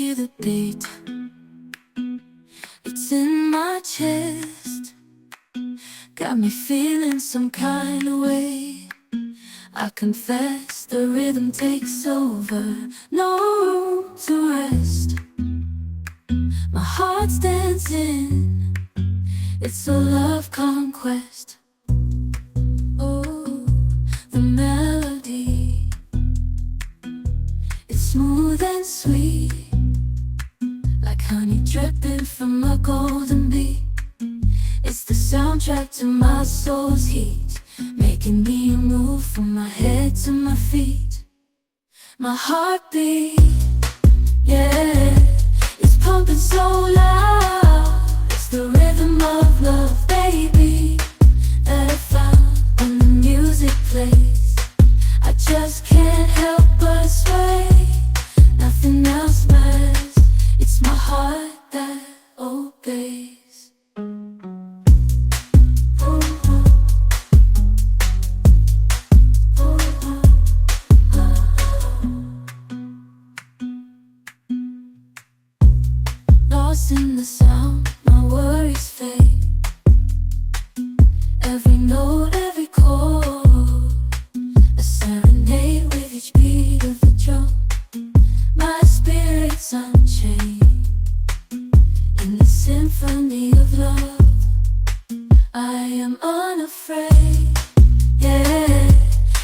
hear the beat, it's in my chest, got me feeling some kind of way. I confess the rhythm takes over, no room to rest. My heart's dancing, it's a love conquest. Oh, the melody, it's smooth and sweet, like honey dripping from a golden bee. It's the soundtrack to my soul's heat, making me move from my head to my feet. My heartbeat, yeah, it's pumping so loud. It's the rhythm of love, baby, that I found when the music plays. I just can't help but sway, nothing else matters. It's my heart that obeys. Lost in the sound, my worries fade. Every note, every chord, a serenade with each beat of the drum. My spirit's unchained in the symphony of love. I am unafraid, yeah,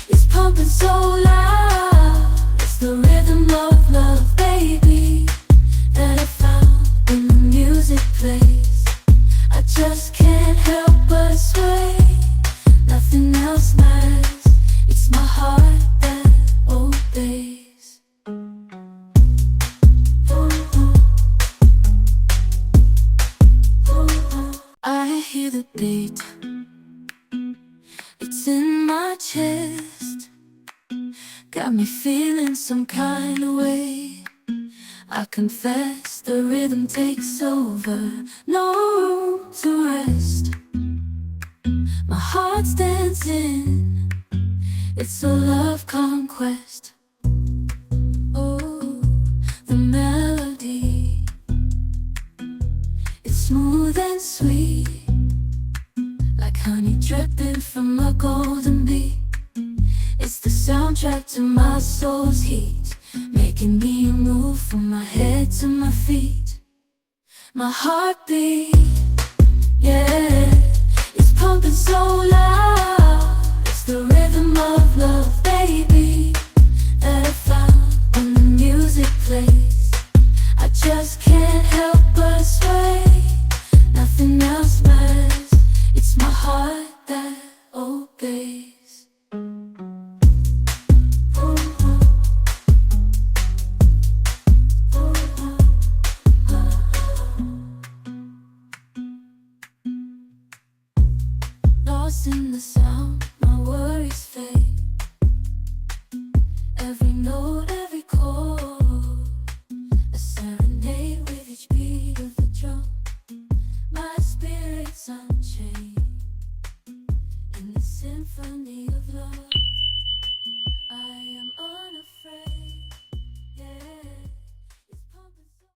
it's pumping so loud. It's the rhythm of love, baby, that I found when the music plays. I just can't help but sway, nothing else matters. It's my heart that obeys. I hear the beat, it's in my chest, got me feeling some kind of way. I confess the rhythm takes over, no room to rest. My heart's dancing, it's a love conquest. Oh, the melody, it's smooth and sweet, like honey dripping from a golden bee. It's the soundtrack to my soul's heat, making me move from my head to my feet. My heartbeat, yeah, it's pumping so loud. It's the rhythm of love, baby, that I found when the music plays. I just can't help but sway, nothing else matters. It's my heart that obeys. Lost in the sound, my worries fade. Every note, every chord, a serenade with each beat of the drum. My spirit's unchained in the symphony